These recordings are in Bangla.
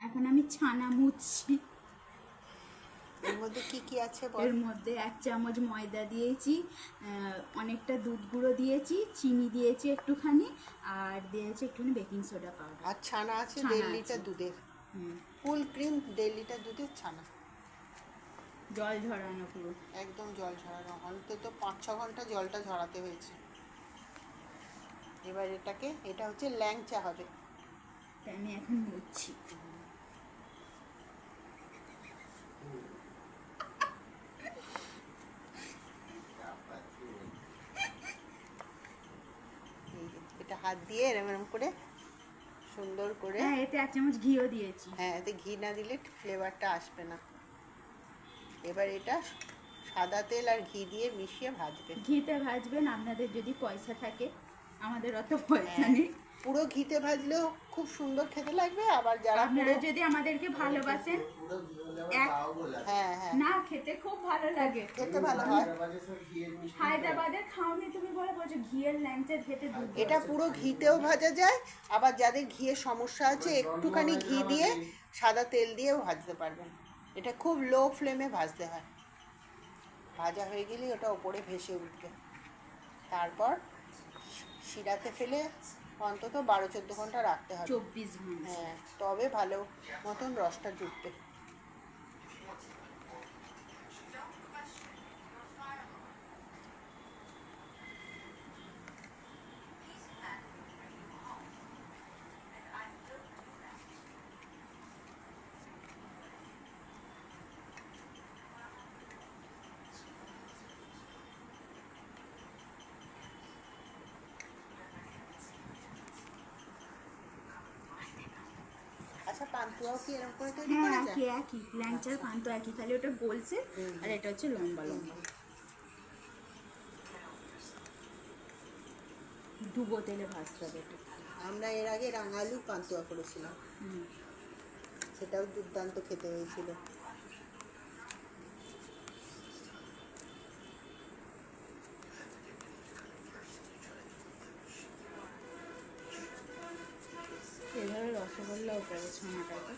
এখন আমি ছানা মুছছি। এর মধ্যে কি কি আছে বল? এর মধ্যে 1 চামচ ময়দা দিয়েছি, অনেকটা দুধ গুঁড়ো দিয়েছি, চিনি দিয়েছি একটুখানি, আর দিয়েছি একটুখানি বেকিং সোডা পাউডার। আর ছানা আছে ছানা 1.5 আছে। লিটার দুধের, ফুল ক্রিম 1.5 লিটার দুধের ছানা, জল ঝরানো পুরো। একদম জল ঝরানো, অন্তত 5-6 ঘন্টা জলটা ঝরাতে হয়েছে। এবার এটা হচ্ছে ল্যাংচা হবে। তাই আমি এখন মুছছি। এটা হাত দিয়ে এরকম করে সুন্দর করে, হ্যাঁ, এতে 1 চামচ ঘিও দিয়েছি। হ্যাঁ, এতে ঘি না দিলে ফ্লেভারটা আসবে না। এবার এটা সাদা তেল আর ঘি দিয়ে মিশিয়ে ভাজবে। ঘিতে ভাজবেন আপনাদের যদি পয়সা থাকে, আমাদের অত পয়সা হ্যাঁ, নেই। পুরো ঘিতে ভাজলেও খুব সুন্দর খেতে লাগবে। আবার যারা আপনারা যদি আমাদেরকে ভালোবাসেন, হ্যাঁ হ্যাঁ, না খেতে খুব ভালো লাগে, খেতে ভালো হয়। হায়দ্রাবাদের খাওনি তুমি বলে বলছো ঘিয়ের ল্যাংচা খেতে দুধ। এটা পুরো ঘিতেও ভাজা যায়, আবার যাদের ঘিয়ের সমস্যা আছে একটুখানি ঘি দিয়ে সাদা তেল দিয়েও ভাজতে পারবেন। এটা খুব লো ফ্লেমে ভাজতে হয়। ভাজা হয়ে গেলে ওটা ওপরে ভেসে উঠবে। তারপর শিরাতে ফেলে অন্তত 12-14 ঘন্টা রাখতে হবে। 24 ঘন্টা। হ্যাঁ, তবে ভালো মতন রসটা জুটবে। আচ্ছা, পান্তুয়াও কি এরকম করে তৈরি হ্যাঁ, করা যায়? একই ল্যাংচার পান্ত একই, খালি ওটা গোলসে আর এটা হচ্ছে লম্বা লম্বা। ডুবো তেলে ভাজতে হবে এটা। আমরা এর আগে রাঙালু পান্তুয়া করেছিলাম, সেটাও দুর্দান্ত খেতে হয়েছিল। এভাবে রসগোল্লাও করে ছানাটাকে।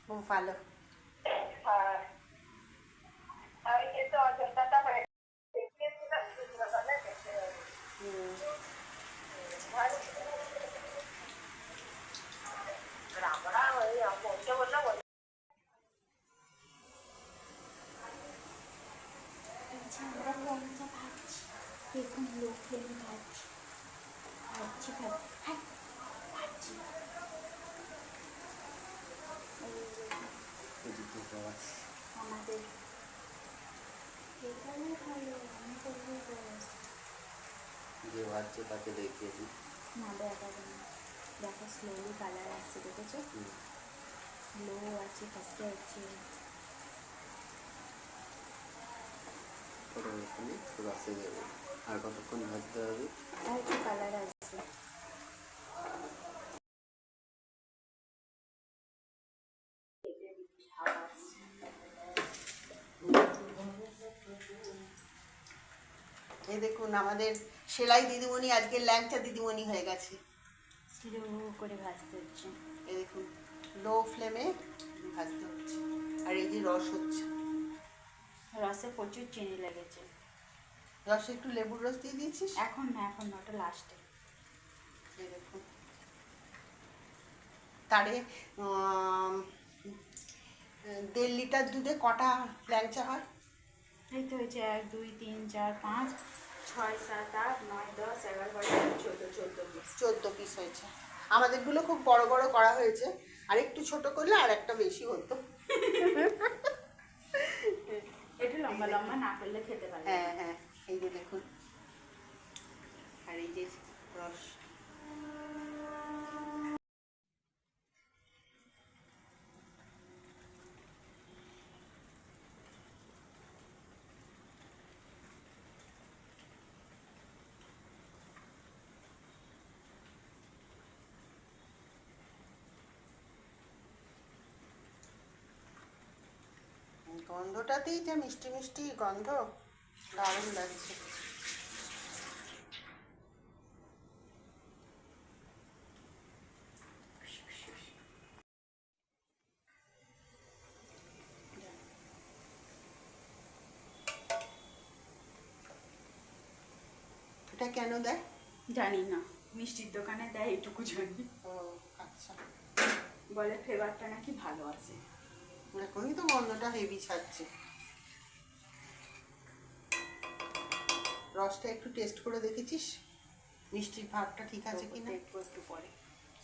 খুব ভালো। আমরা ল্যাংচা ভাজছি, এখন লোক ফেলে ভাজছি ভাজছি হ্যাঁ ভাজছি। আমাদের এখানে ভালো, আমি করবো যে ভাজছে তাকে দেখিয়ে দিই। না দেখাবো না। দেখো স্লোলি কালার আসছে, দেখেছো? লো আছে, ফার্স্টে হচ্ছে পুরো এখানে রসে যাবে। আর কতক্ষণ ভাজতে হবে? আর একটু কালার আসছে। এই দেখুন, আমাদের সেলাই দিদিমণি আজকে ল্যাংচা দিদিমণি হয়ে গেছে। স্লো করে ভাজতে হচ্ছে। এই দেখুন, লো ফ্লেমে ভাজতে হচ্ছে। আর এই যে রস হচ্ছে, রসে প্রচুর চিনি লেগেছে। রসে একটু লেবুর রস দিয়ে দিয়েছিস? এখন না, এখন না, ওটা লাস্টে। এই দেখুন, তারে 1.5 লিটার দুধে কটা ল্যাংচা হয়? এই তো হয়েছে 1 2 3 4 5 6 7 8 9 10 11 12 13 14 পিস। 14 পিস হয়েছে। আমাদেরগুলো খুব বড় বড় করা হয়েছে, আর একটু ছোট করলে আর একটা বেশি হতো। একটু লম্বা লম্বা না করলে খেতে পারবে না। হ্যাঁ হ্যাঁ, এই যে দেখুন, আর এই যে রস। গন্ধটাতেই যে মিষ্টি মিষ্টি গন্ধ, দারুণ লাগছে। এটা কেন দেয়? জানি না, মিষ্টির দোকানে দেয় এটুকু জানি। ও আচ্ছা, বলে ফ্লেভারটা নাকি ভালো আছে। এখনই তো গন্ধটা হেভি ছাড়ছে। রসটা একটু টেস্ট করে দেখেছিস মিষ্টির ভাবটা ঠিক আছে কিনা? দেখবো একটু পরে।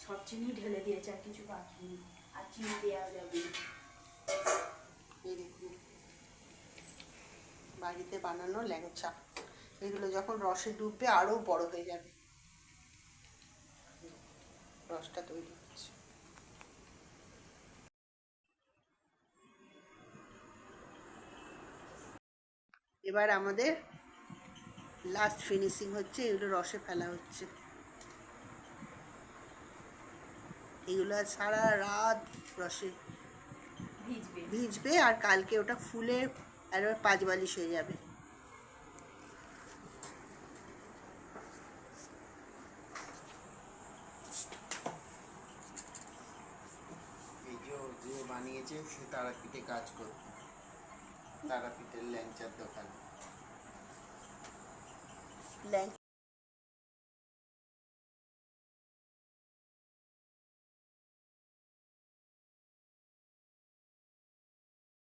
সব চিনি ঢেলে দিয়েছে, আর কিছু বাকি নেই, আর চিনি দেওয়া যাবে না। এই দেখুন, বাড়িতে বানানো ল্যাংচা, এগুলো যখন রসে ডুববে আরো বড় হয়ে যাবে। রসটা তৈরি হচ্ছে। এবার আমাদের লাস্ট ফিনিশিং হচ্ছে, এগুলো রসে ফেলা হচ্ছে। এগুলো আর সারা রাত রসে ভিজবে। ভিজবে, আর কালকে ওটা ফুলে একবার পাঁচ বালিশ হয়ে যাবে। এই যে বানিয়েছে সে তারাপীঠে কাজ করতো, তারাপীঠের ল্যাংচার দোকান।